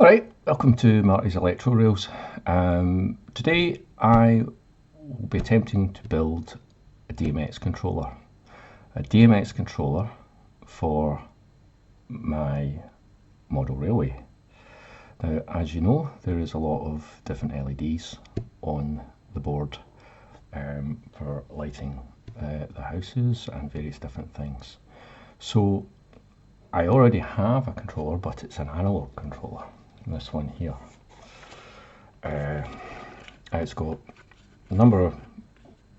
Alright, welcome to Marty's Electro Rails. Today I will be attempting to build a DMX controller. A DMX controller for my model railway. Now, as you know, there is a lot of different LEDs on the board for lighting the houses and various different things. So I already have a controller, but it's an analog controller. This one here. It's got a number of,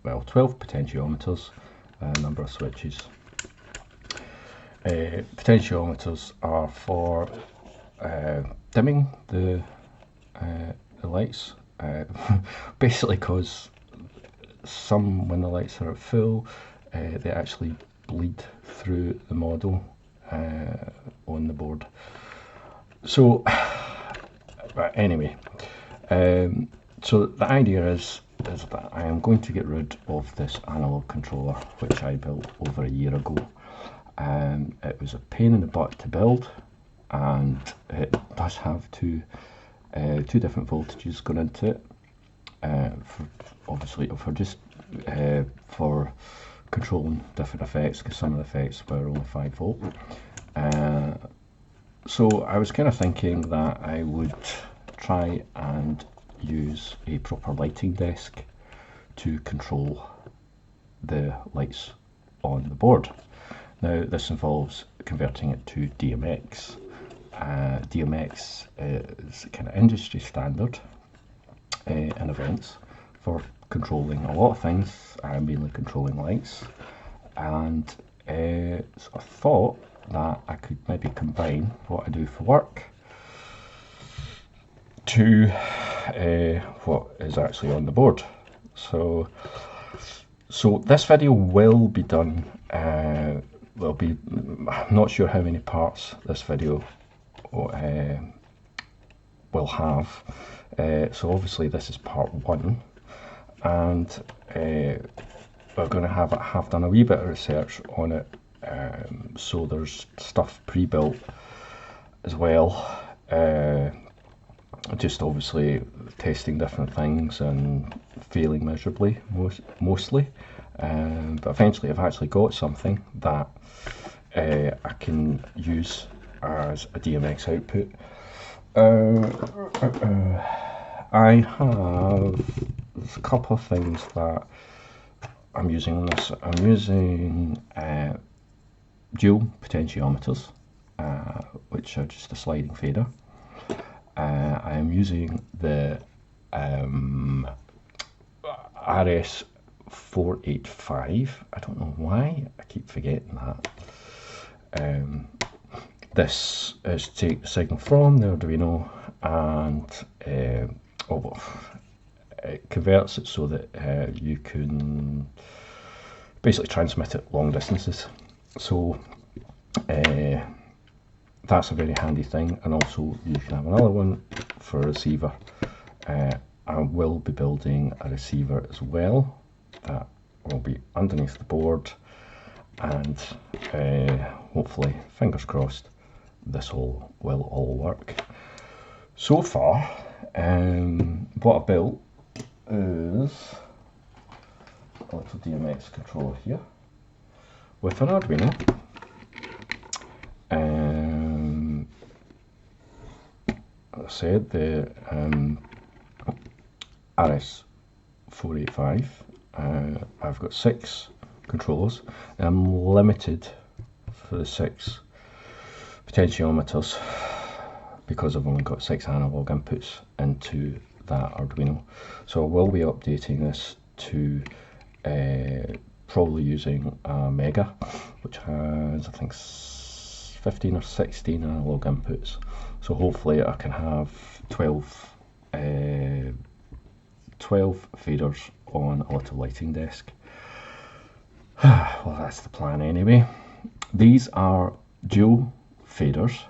12 potentiometers, a number of switches. Potentiometers are for dimming the lights, basically because when the lights are at full, they actually bleed through the model on the board. So anyway, so the idea is that I am going to get rid of this analog controller which I built over a year ago. It was a pain in the butt to build, and it does have two different voltages going into it, for controlling different effects, because some of the effects were only 5 volt. So I was kind of thinking that I would try and use a proper lighting desk to control the lights on the board. Now this involves converting it to DMX. DMX is kind of industry standard in events for controlling a lot of things, mainly controlling lights, and so I thought that I could maybe combine what I do for work to what is actually on the board. So this video will be done, I'm not sure how many parts this video will have. So obviously this is part 1, and we're going to have done a wee bit of research on it. So there's stuff pre-built as well, just obviously testing different things and failing miserably mostly, but eventually I've actually got something that I can use as a DMX output. I have a couple of things that I'm using on this. I'm using dual potentiometers, which are just a sliding fader. I am using the RS485. I don't know why I keep forgetting that. This is to take the signal from the Arduino, and it converts it so that you can basically transmit it long distances. So that's a very handy thing, and also you can have another one for a receiver. I will be building a receiver as well that will be underneath the board, and hopefully, fingers crossed, this will all work. So far, what I built is a little DMX controller here with an Arduino. As I said, the RS485. I've got 6 controllers, and I'm limited for the 6 potentiometers because I've only got 6 analog inputs into that Arduino. So I will be updating this to probably using a Mega, which has, I think, 15 or 16 analog inputs. So hopefully I can have 12 faders on a little lighting desk. Well, that's the plan anyway. These are dual faders.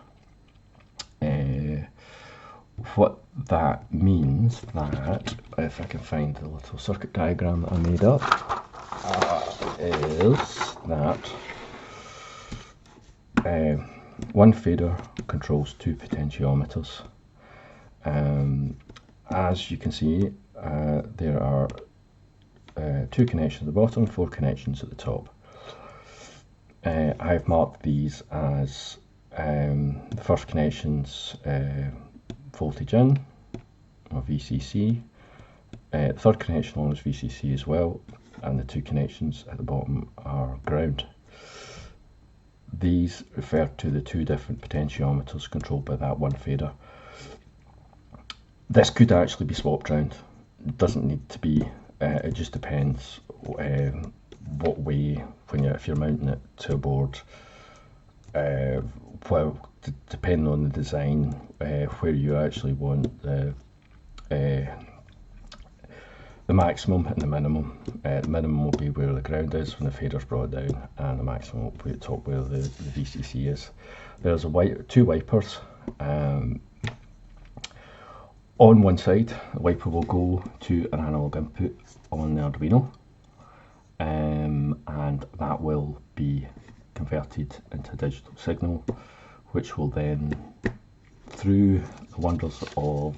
What that means, that if I can find the little circuit diagram that I made up, is that one fader controls 2 potentiometers, As you can see, there are 2 connections at the bottom, 4 connections at the top. I've marked these as the first connections voltage in, or VCC, the third connection on is VCC as well, and the 2 connections at the bottom are ground. These refer to the 2 different potentiometers controlled by that one fader. This could actually be swapped round. It doesn't need to be. It just depends what way, if you're mounting it to a board. Well, depending on the design, where you actually want the maximum and the minimum. The minimum will be where the ground is when the fader's brought down, and the maximum will be at the top where the VCC is. There's 2 wipers. On one side, the wiper will go to an analog input on the Arduino, and that will be converted into a digital signal, which will then, through the wonders of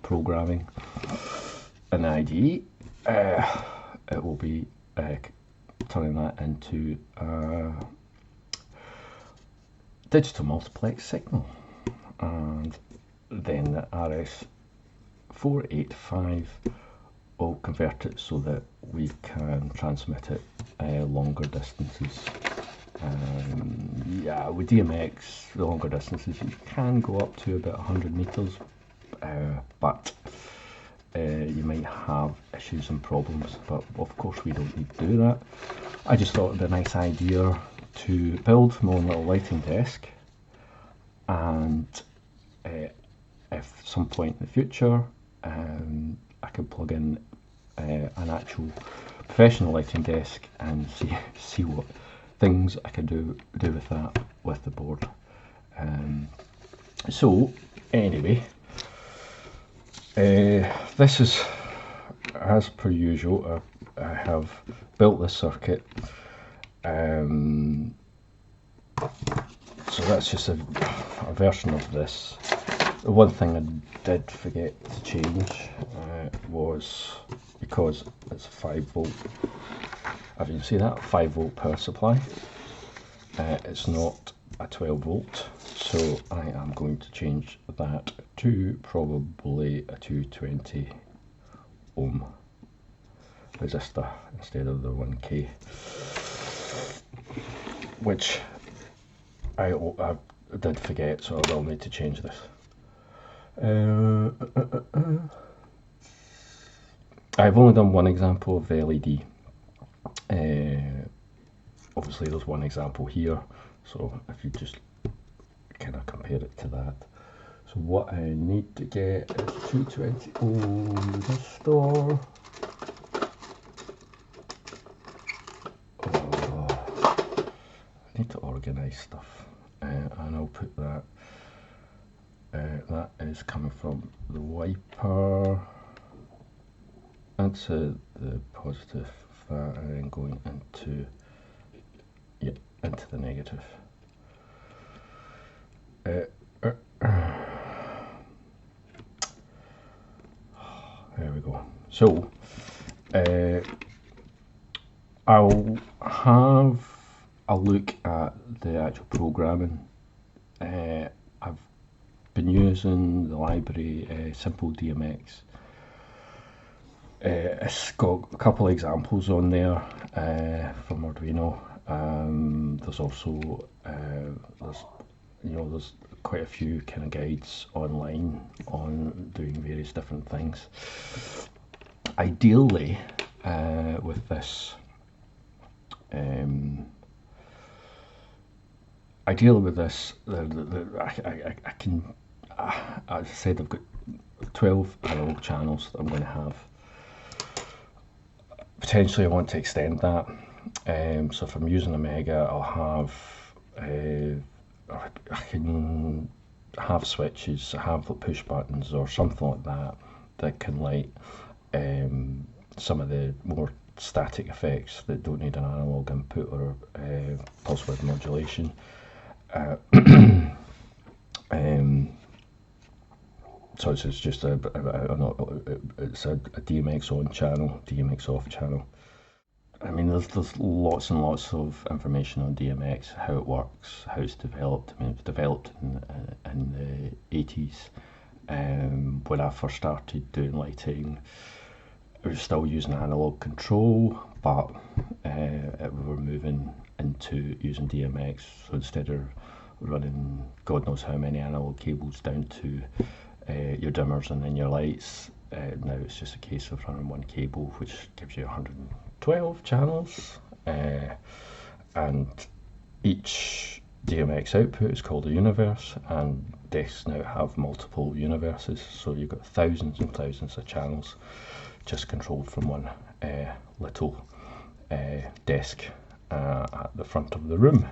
programming an IDE, it will be turning that into a digital multiplex signal, and then the RS485 will convert it so that we can transmit it longer distances. Yeah, with DMX, the longer distances you can go up to about 100 meters, but you might have issues and problems, but of course we don't need to do that. I just thought it'd be a nice idea to build my own little lighting desk, and if some point in the future I can plug in an actual professional lighting desk and see what things I can do with that with the board. So anyway, this is, as per usual, I have built this circuit. So that's just a version of this. The one thing I did forget to change was, because it's 5 volt, as you can see that, 5 volt power supply, it's not a 12 volt, so I am going to change that to probably a 220 ohm resistor instead of the 1k, which I did forget, so I will need to change this. I've only done one example of the LED. Obviously there's one example here, so if you just kind of compare it to that. So what I need to get is 220 ohm resistor. I need to organise stuff, and I'll put that. That is coming from the wiper into the positive of that, and then going into the negative. There we go. So I'll have a look at the actual programming. I've been using the library Simple DMX. It's got a couple of examples on there from Arduino. There's also there's quite a few kind of guides online on doing various different things. Ideally, with this, I can, as I said, I've got 12 analog channels that I'm going to have. Potentially I want to extend that, so if I'm using a Mega, I'll have, I can have switches, have the push buttons or something like that that can light some of the more static effects that don't need an analog input or pulse width modulation. So it's just it's a DMX on channel, DMX off channel. I mean, there's lots and lots of information on DMX, how it works, how it's developed. I mean, it was developed in the 80s. When I first started doing lighting, we were still using analog control, but we were moving into using DMX. So instead of running God knows how many analog cables down to your dimmers and then your lights, now it's just a case of running one cable, which gives you 112 channels, and each DMX output is called a universe, and desks now have multiple universes, so you've got thousands and thousands of channels just controlled from one little desk at the front of the room.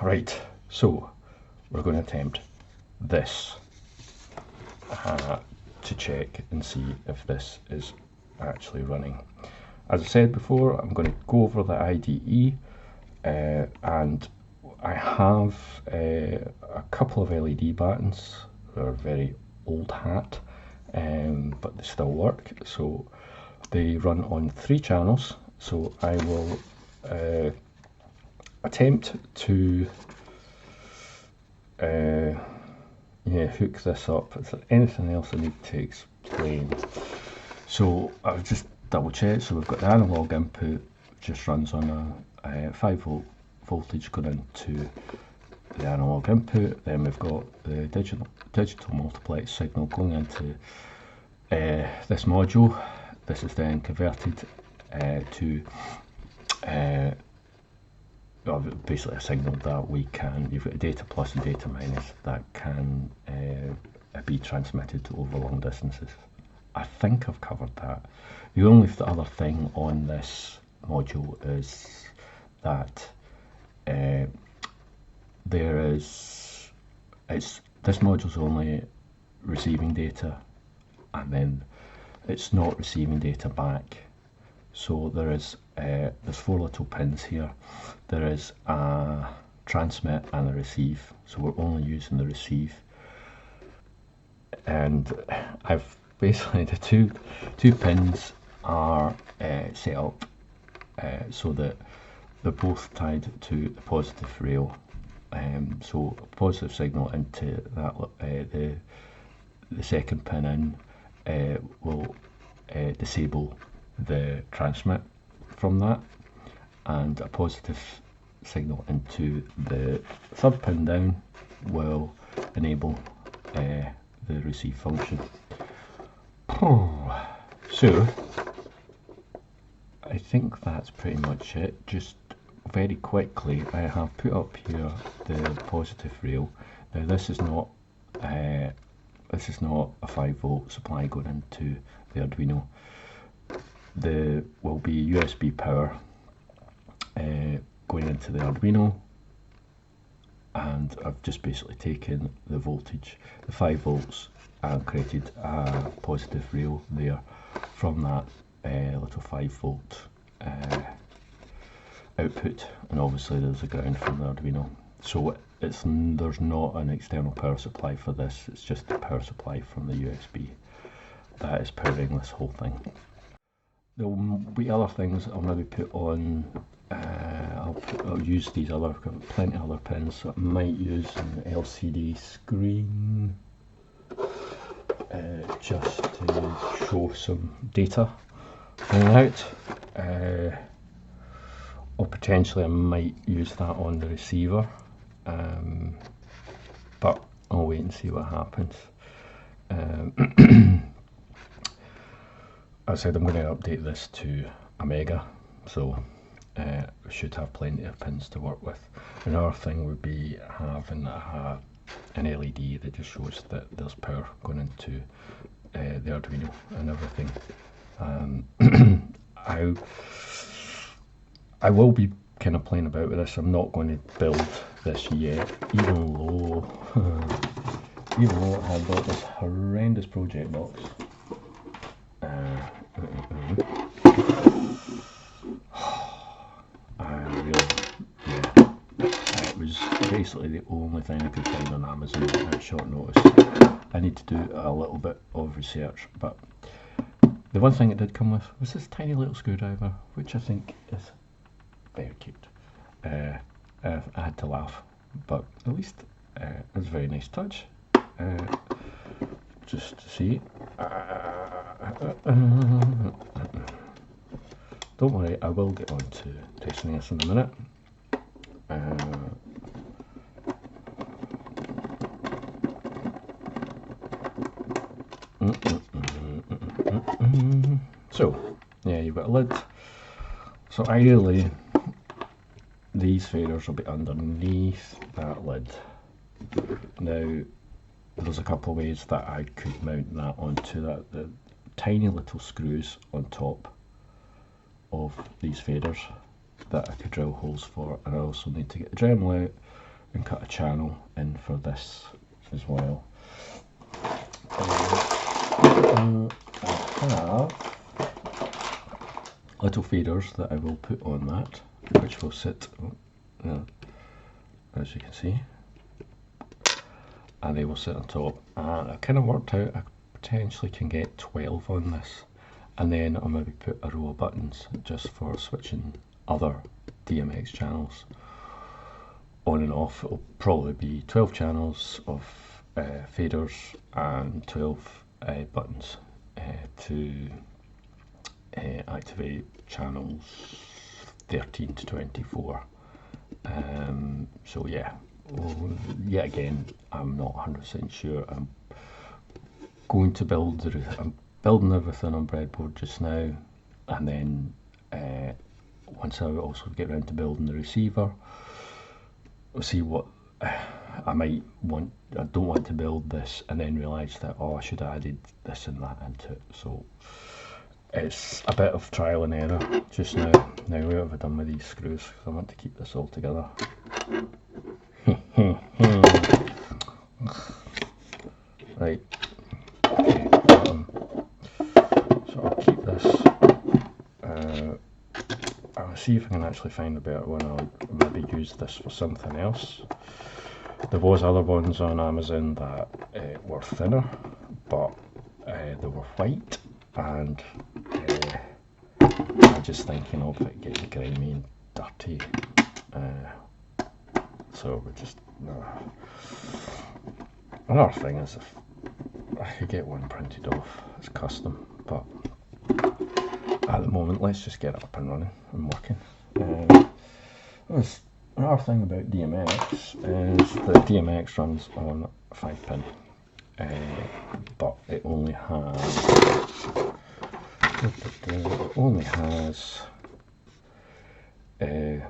Right, so we're going to attempt this to check and see if this is actually running. As I said before, I'm going to go over the IDE, and I have a couple of LED buttons. They're very old hat, but they still work. So they run on 3 channels. So I will attempt to hook this up. Is there anything else I need to explain? So I've just double checked. So we've got the analog input, just runs on a 5 volt voltage going into the analog input. Then we've got the digital multiplex signal going into this module. This is then converted to basically a signal that we can, you've got a data plus and data minus that can be transmitted over long distances. I think I've covered that. The only other thing on this module is that this module's only receiving data, and then it's not receiving data back. So there's 4 little pins here. There is a transmit and a receive. So we're only using the receive, and I've basically the two pins are set up so that they're both tied to the positive rail. So a positive signal into that the second pin in will disable the transmit from that, and a positive signal into the third pin down will enable the receive function. So I think that's pretty much it. Just very quickly, I have put up here the positive rail. Now this is not a 5 volt supply going into the Arduino. There will be USB power going into the Arduino, and I've just basically taken the voltage, the 5 volts, and created a positive rail there from that little 5 volt output, and obviously there's a ground from the Arduino. So there's not an external power supply for this, it's just the power supply from the USB that is powering this whole thing. There will be other things I'll maybe put on. I'll use these other, I've got plenty of other pins, so I might use an LCD screen just to show some data going out, or potentially I might use that on the receiver, but I'll wait and see what happens. I said I'm going to update this to a mega, so we should have plenty of pins to work with. Another thing would be having an LED that just shows that there's power going into the Arduino and everything. I will be kind of playing about with this. I'm not going to build this yet, even though I bought this horrendous project box. It was basically the only thing I could find on Amazon at short notice. I need to do a little bit of research, but the one thing it did come with was this tiny little screwdriver, which I think is very cute. I had to laugh, but at least it was a very nice touch. Just to see. Don't worry, I will get on to testing this in a minute. So, yeah, you've got a lid. So ideally, these faders will be underneath that lid. Now, there's a couple of ways that I could mount that onto that. The tiny little screws on top of these faders that I could drill holes for, and I also need to get the Dremel out and cut a channel in for this as well. I have little faders that I will put on that, which will sit, as you can see, and they will sit on top. And I kind of worked out I potentially can get 12 on this, and then I'll maybe put a row of buttons just for switching other DMX channels on and off. It'll probably be 12 channels of faders and 12 buttons to activate channels 13 to 24. So yeah, yet again, I'm not 100% sure. I'm going to I'm building everything on breadboard just now, and then once I also get around to building the receiver, we'll see what I might want. I don't want to build this and then realise that, oh, I should have added this and that into it. So it's a bit of trial and error just now. Now, what have I done with these screws? Because I want to keep this all together. Right. Okay. So I'll keep this. I'll see if I can actually find a better one. I'll maybe use this for something else. There was other ones on Amazon that were thinner, but they were white, and I'm just thinking of it getting grimy and dirty. So we just another thing is, if I could get one printed off, it's custom, but at the moment let's just get it up and running and working. Another thing about DMX is that DMX runs on 5-pin, but it only has 3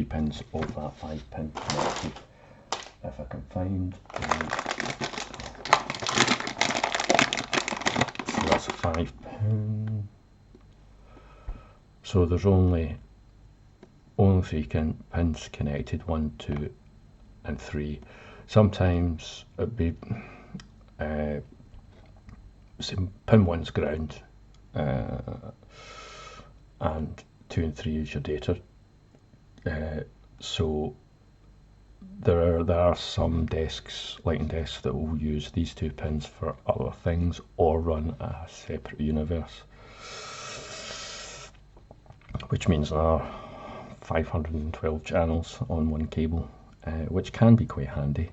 pins of that 5-pin connected. If I can find, so that's a 5-pin. So there's only 3 pins connected, 1, 2, and 3. Sometimes it'd be pin 1's ground, and 2 and 3 is your data. So there are some desks, lighting desks, that will use these 2 pins for other things or run a separate universe, which means there are 512 channels on one cable, which can be quite handy,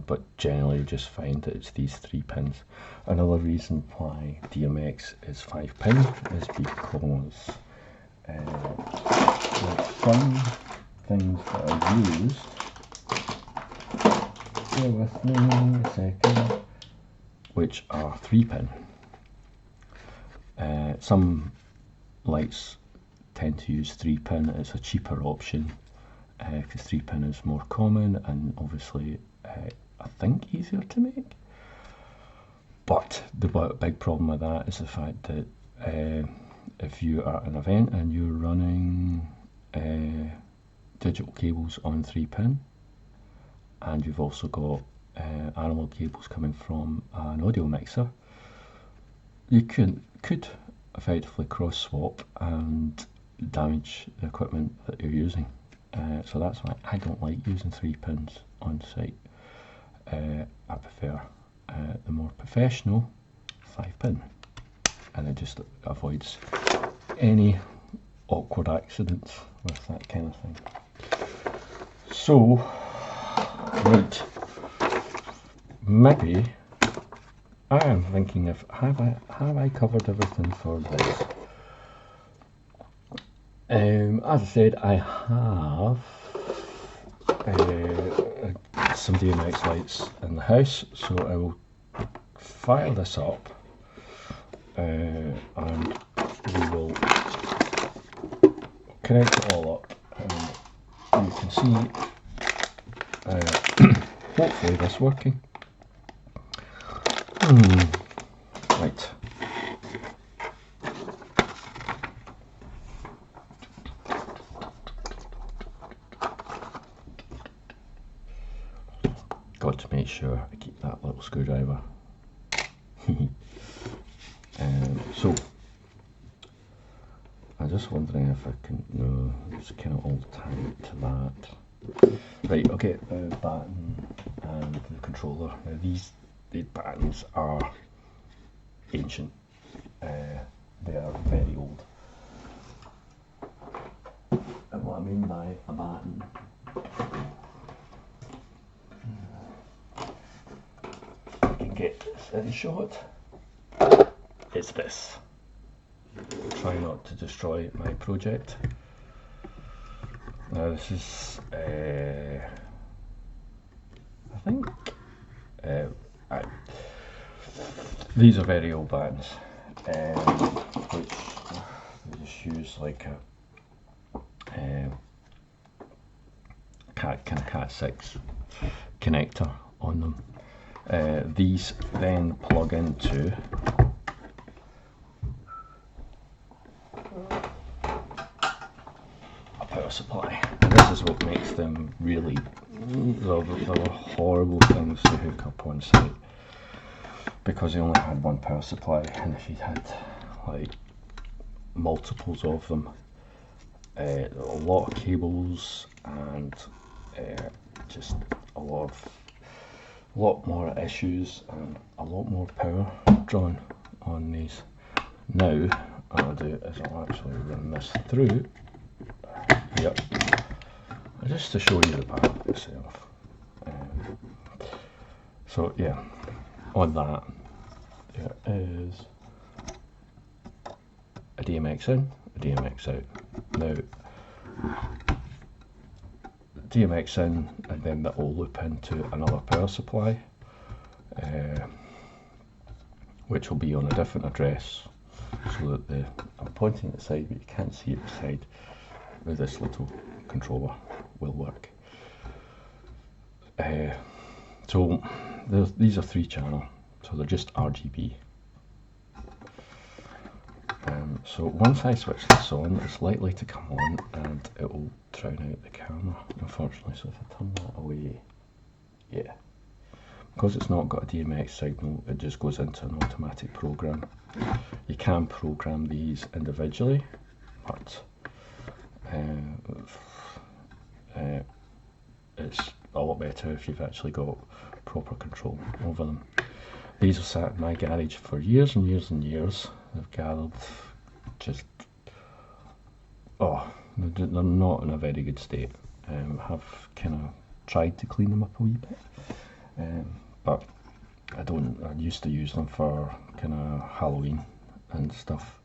but generally you just find that it's these 3 pins. Another reason why DMX is 5-pin is because some things that I used, bear with me a second, which are 3-pin. Some lights tend to use 3-pin. It's a cheaper option because 3-pin is more common and obviously I think easier to make. But the big problem with that is the fact that if you are at an event and you're running digital cables on 3-pin, and you've also got analog cables coming from an audio mixer, you could effectively cross swap and damage the equipment that you're using. So that's why I don't like using 3 pins on site. I prefer the more professional 5-pin, and it just avoids any awkward accidents with that kind of thing. So, right, maybe I am thinking of have I covered everything for this? As I said, I have some DMX lights in the house, so I will fire this up and we will connect it all up, and you can see hopefully this working. Right. Got to make sure I keep that little screwdriver. So I'm just wondering if I can, no, it's kind of all tied to that. Right, okay, the baton and the controller. Now these batons are ancient. They are very old. And what I mean by a baton, I can get this in shot, it's this. Try not to destroy my project. Now this is, I think, these are very old bands, which they just use like a Cat 6 connector on them. These then plug into a power supply, and this is what makes them really, there were horrible things to hook up on site, because they only had one power supply, and if you had like multiples of them, a lot of cables and just a lot more issues and a lot more power drawn on these. Now what I'll do is I'll actually run this through. Yep, just to show you the panel itself. So yeah, on that there is a DMX in, a DMX out. Now DMX in, and then that will loop into another power supply, which will be on a different address, so that I'm pointing at the side but you can't see it beside, where this little controller will work. So these are 3-channel, so they're just RGB. So once I switch this on, it's likely to come on and it will drown out the camera, unfortunately. So if I turn that away, yeah, because it's not got a DMX signal, it just goes into an automatic program. You can program these individually, but it's a lot better if you've actually got proper control over them. These have sat in my garage for years and years and years. They've gathered just, they're not in a very good state. Have kind of tried to clean them up a wee bit, but I used to use them for kind of Halloween and stuff.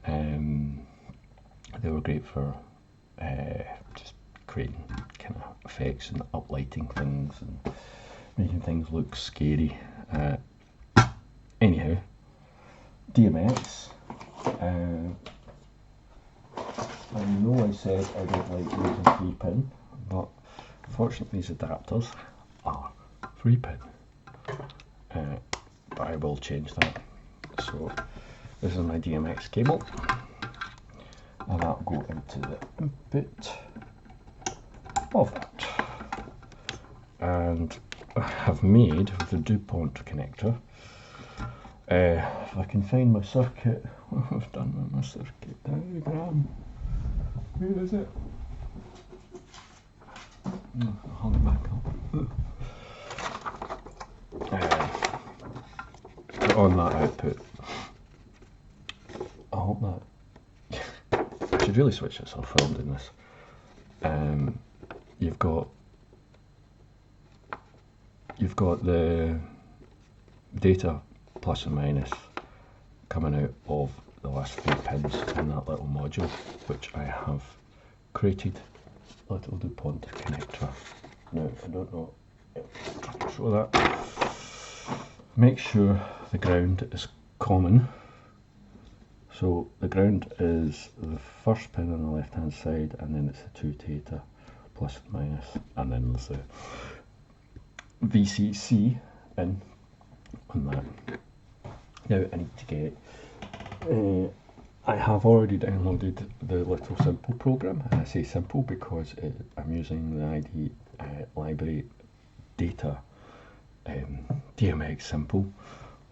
They were great for just creating kind of effects and uplighting things and making things look scary. Anyhow, DMX. I know I said I don't like using 3-pin, but fortunately these adapters are 3-pin. But I will change that. So this is my DMX cable, and that'll go into the input of that. And I have made with the DuPont connector. If I can find my circuit, what I've done with my circuit diagram. Where is it? I'll hang it back up. put on that output. I hope that. I should really switch this off while I'm doing this. You've got the data plus and minus coming out of the last 3 pins in that little module, which I have created little DuPont connector. Now, I don't know if I can show that. Make sure the ground is common. So the ground is the first pin on the left hand side, and then it's the 2 data plus and minus, and then there's the VCC in on that. Now I need to get, I have already downloaded the little simple program, and I say simple because I'm using the ID library data DMX simple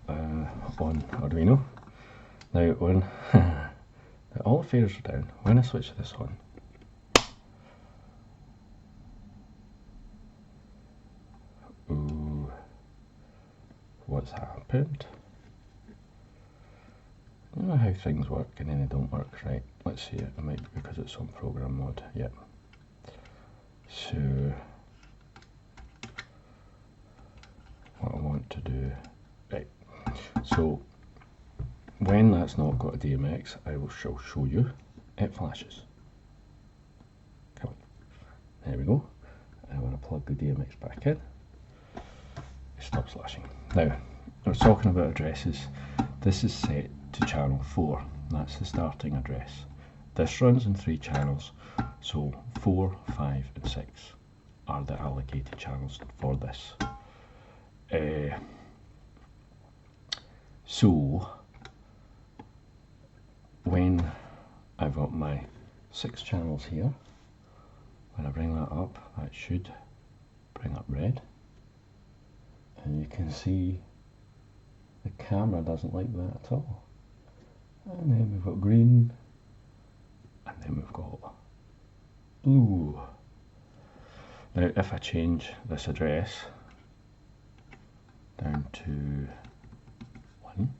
on Arduino. Now when all the faders are down, when I switch this on, ooh, what's happened? I don't know how things work and then they don't work right. Let's see it. It might be because it's on program mode. Yep. So what I want to do, right, so when that's not got a DMX, I shall show you. It flashes. Come on. There we go. I want to plug the DMX back in. It stops flashing. Now, I was talking about addresses. This is set to channel 4. That's the starting address. This runs in 3 channels, so 4, 5 and 6 are the allocated channels for this. So when I've got my 6 channels here, when I bring that up, that should bring up red, and you can see the camera doesn't like that at all. And then we've got green, and then we've got blue. Now if I change this address down to 1,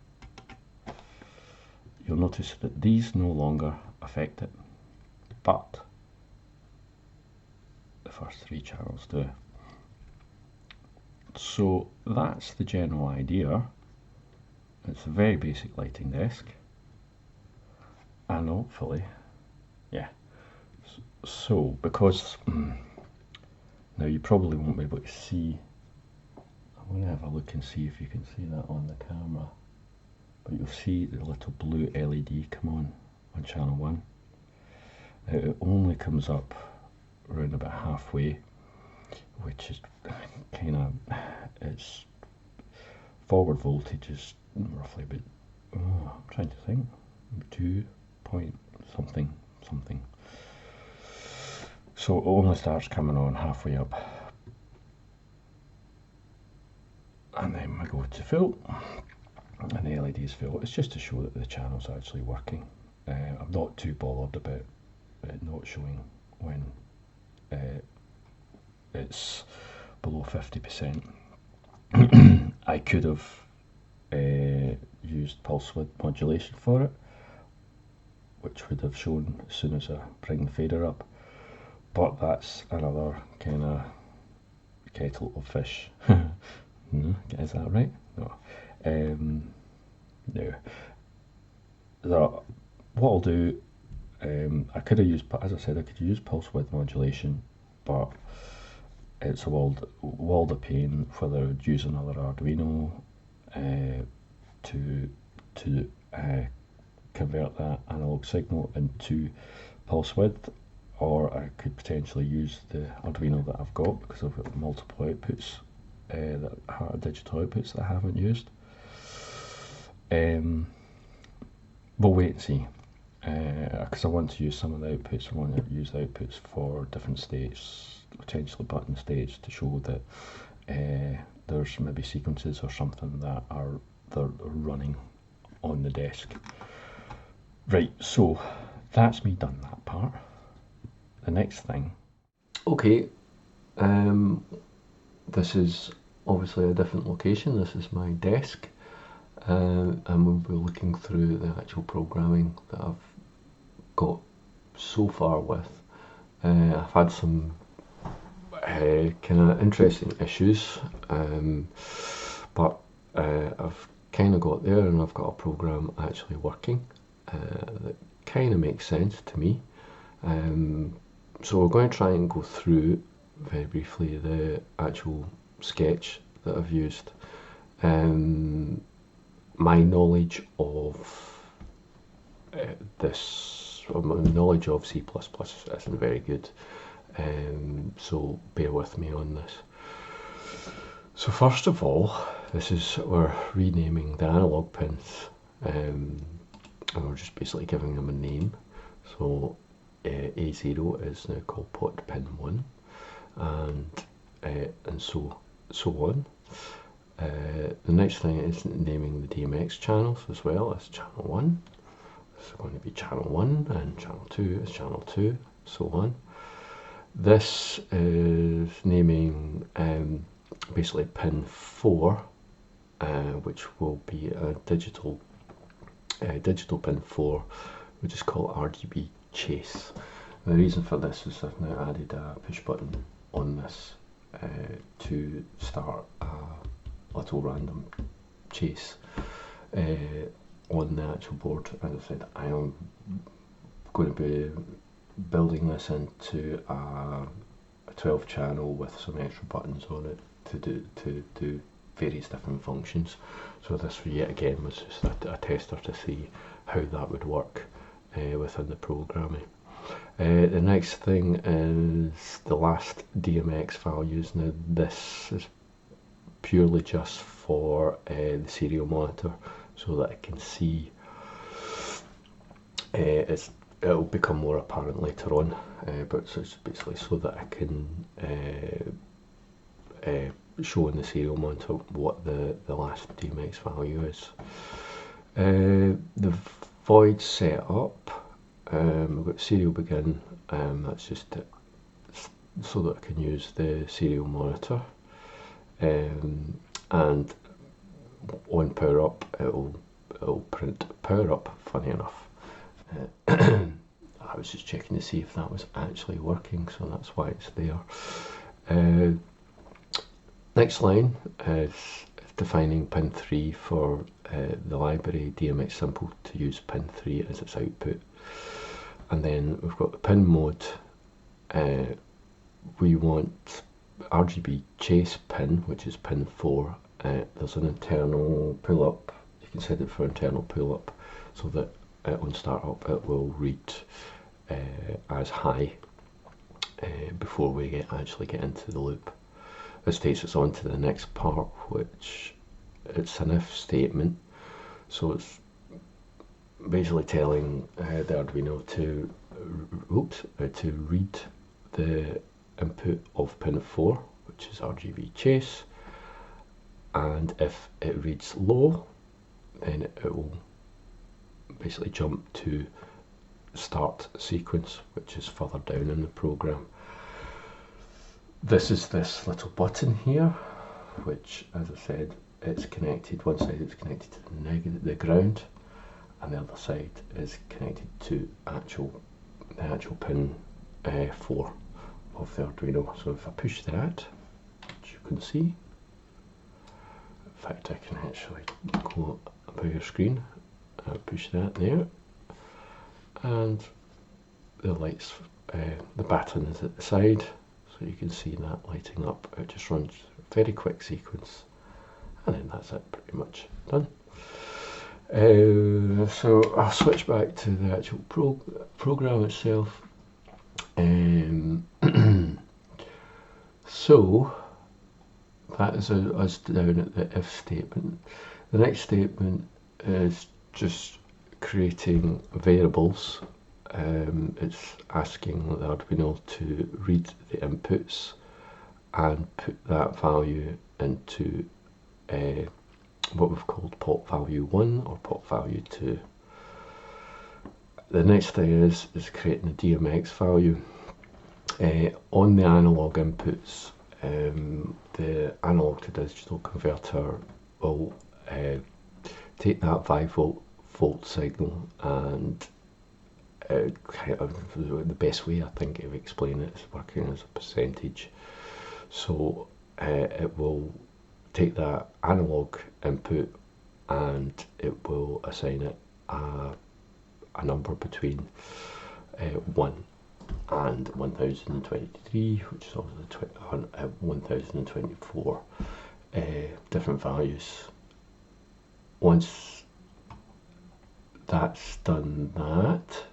you'll notice that these no longer affect it, but the first 3 channels do. So that's the general idea. It's a very basic lighting desk, and hopefully, yeah. So because now you probably won't be able to see. I'm going to have a look and see if you can see that on the camera. But you'll see the little blue LED come on channel 1. It only comes up around about halfway, which is kind of, its forward voltage is roughly about, I'm trying to think, 2 point something. So it only starts coming on halfway up. And then we go to full, and the LED is full. It's just to show that the channel's actually working. I'm not too bothered about it not showing when it's below 50%. I could have used pulse width modulation for it, which would have shown as soon as I bring the fader up, but that's another kind of kettle of fish. Is that right? No. No. What I'll do, I could have used, as I said, I could use pulse width modulation, but it's a world of pain whether I'd use another Arduino to convert that analog signal into pulse width, or I could potentially use the Arduino that I've got, because I've got multiple outputs that are digital outputs that I haven't used. We'll wait and see, because I want to use some of the outputs. I want to use the outputs for different states, potentially button states, to show that there's maybe sequences or something that they're running on the desk. Right, so that's me done that part. The next thing. Okay, this is obviously a different location. This is my desk, and we'll be looking through the actual programming that I've got so far with. I've had some kind of interesting issues, but I've kind of got there, and I've got a program actually working that kind of makes sense to me. So we're going to try and go through very briefly the actual sketch that I've used. My knowledge of my knowledge of C++ isn't very good, so bear with me on this. So first of all, we're renaming the analog pins, and we're just basically giving them a name. So A0 is now called pot pin 1, and so on. The next thing is naming the DMX channels as well as channel 1. This is going to be channel 1, and channel 2 is channel 2, so on. This is naming basically pin 4, which will be a digital pin 4, which is called RGB chase. And the reason for this is I've now added a push button on this to start a little random chase on the actual board. As I said, I am going to be building this into a 12 channel with some extra buttons on it to do various different functions. So this yet again was just a tester to see how that would work within the programming. The next thing is the last DMX values. Now this is purely just for the serial monitor, so that I can see it'll become more apparent later on, but it's basically so that I can show in the serial monitor what the last DMX value is. The void setup, we've got serial begin, that's just so that I can use the serial monitor, and on power up it'll print power up, funny enough. I was just checking to see if that was actually working, so that's why it's there. Next line is defining pin 3 for the library DMX simple to use pin 3 as its output. And then we've got the pin mode. We want RGB chase pin, which is pin 4. There's an internal pull up. You can set it for internal pull up, so that on startup it will read as high before we actually get into the loop. This takes us on to the next part, which it's an if statement. So it's basically telling the Arduino to read the input of pin 4, which is RGB chase, and if it reads low, then it will basically jump to start sequence, which is further down in the program. This is this little button here, which, as I said, it's connected. One side is connected to the ground, and the other side is connected to the actual pin 4 of the Arduino. So if I push that, which you can see, in fact I can actually go above your screen, push that there, and the lights, the baton is at the side, so you can see that lighting up. It just runs a very quick sequence, and then that's it, pretty much done. So I'll switch back to the actual program itself. So that is us down at the if statement. The next statement is just creating variables. It's asking the Arduino to read the inputs and put that value into what we've called pot value 1 or pot value 2. The next thing is creating a DMX value. On the analog inputs, the the analog to digital converter will take that 5 volt signal, and kind of the best way I think of explaining it is working as a percentage. So it will take that analog input and it will assign it a number between 1 and 1023, which is obviously 1024 different values. Once that's done that,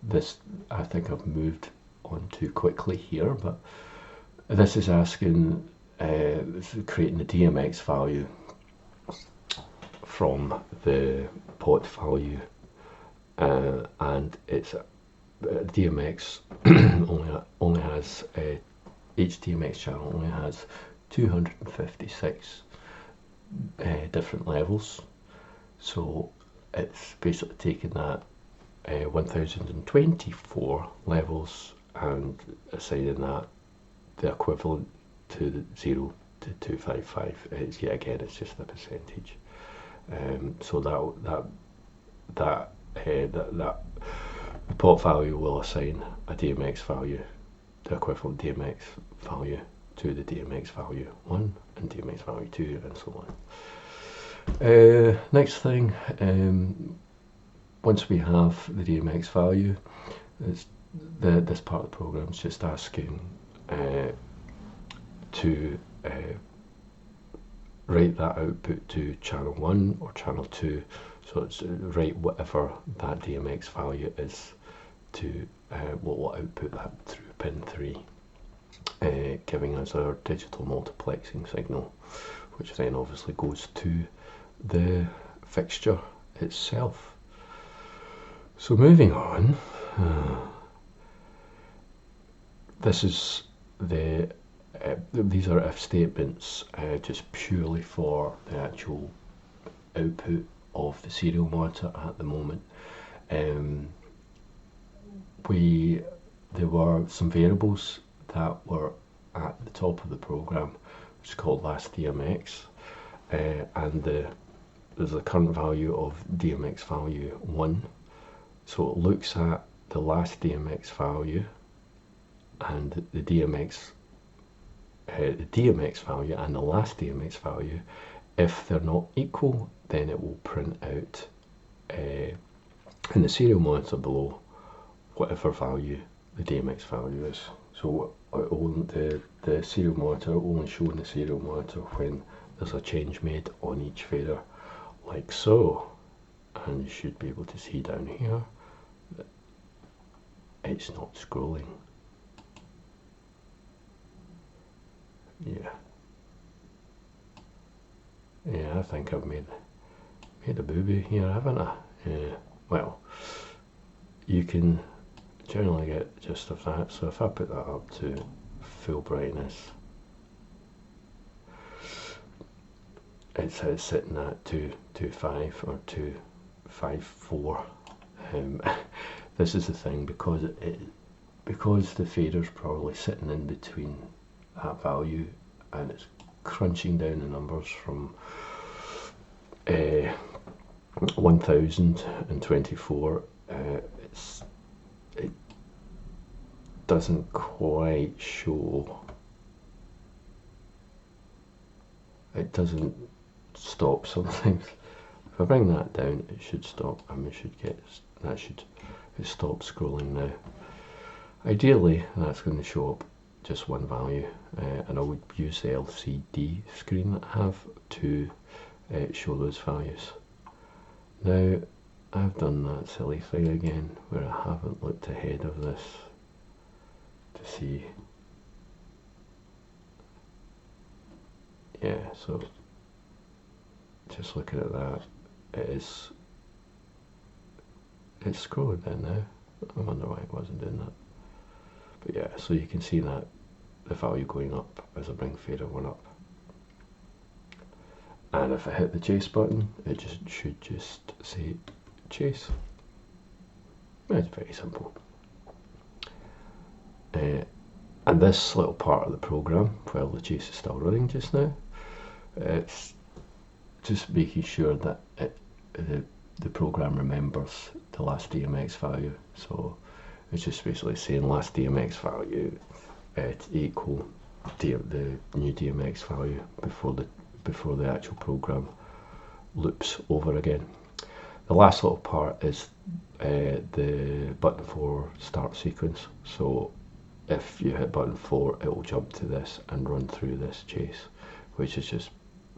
this I think I've moved on too quickly here, but this is asking, this is creating the DMX value from the pot value, and it's DMX only has each DMX channel only has 256 different levels, so it's basically taking that 1024 levels and assigning that the equivalent to the 0 to 255. It's, yet again, it's just a percentage. So that the pot value will assign a DMX value, the equivalent DMX value, to the DMX value 1 and DMX value 2, and so on. Next thing, once we have the DMX value, this part of the program is just asking to write that output to channel 1 or channel 2, so it's write whatever that DMX value is to what will output that through pin 3, giving us our digital multiplexing signal, which then obviously goes to the fixture itself. So moving on, this is these are if statements just purely for the actual output of the serial monitor at the moment. There were some variables that were at the top of the program, which is called last DMX, and there's a current value of DMX value 1, so it looks at the last DMX value and the DMX value and the last DMX value. If they're not equal, then it will print out in the serial monitor below whatever value the DMX value is. So the serial monitor will only show in the serial monitor when there's a change made on each fader, like so. And you should be able to see down here that it's not scrolling. Yeah, I think I've made a boo-boo here, haven't I? Well, you can generally get the gist of that. So if I put that up to full brightness, it's sitting at 225 or 254. This is the thing, because the fader's probably sitting in between that value, and it's crunching down the numbers from 1024. It doesn't quite show. It doesn't stop sometimes. If I bring that down, it should stop, and we should get that it stops scrolling now. Ideally, that's going to show up just one value, and I would use the LCD screen that I have to show those values. Now, I've done that silly thing again where I haven't looked ahead of this to see. Yeah, so just looking at that, it's scrolling down now. I wonder why it wasn't doing that. But yeah, so you can see that the value going up as I bring fader 1 up. And if I hit the chase button, it should just say chase. It's very simple. And this little part of the program, while the chase is still running just now, it's just making sure that the program remembers the last DMX value. So it's just basically saying last DMX value to equal the new DMX value before the actual program loops over again. The last little part is the button 4 start sequence. So if you hit button 4, it will jump to this and run through this chase, which is just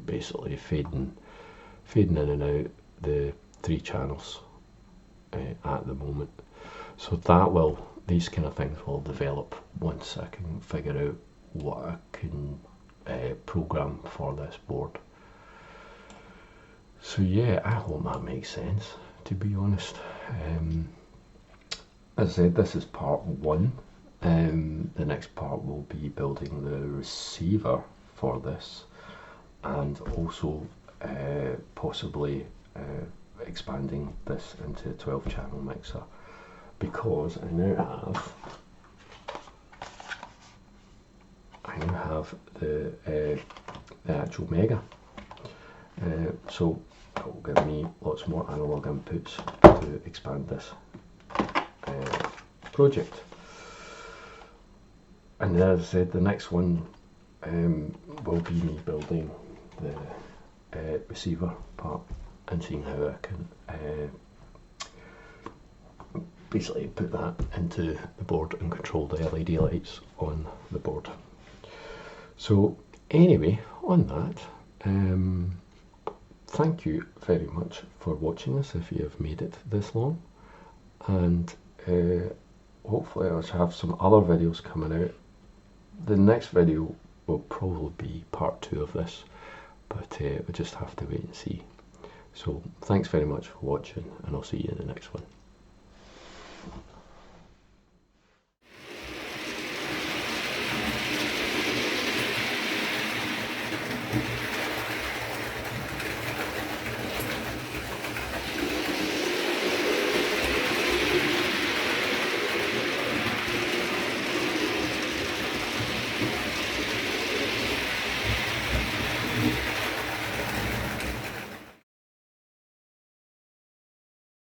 basically fading in and out the 3 channels at the moment. So these kind of things will develop once I can figure out what I can program for this board. So yeah, I hope that makes sense, to be honest. As I said, this is part 1. The next part will be building the receiver for this, and also possibly expanding this into a 12-channel mixer, because I now have the actual Mega. So it will give me lots more analog inputs to expand this project. And as I said, the next one will be me building the receiver part and seeing how I can basically put that into the board and control the LED lights on the board. So anyway, on that, thank you very much for watching this if you have made it this long, and hopefully I'll have some other videos coming out. The next video will probably be part 2 of this, but we'll just have to wait and see. So thanks very much for watching, and I'll see you in the next one.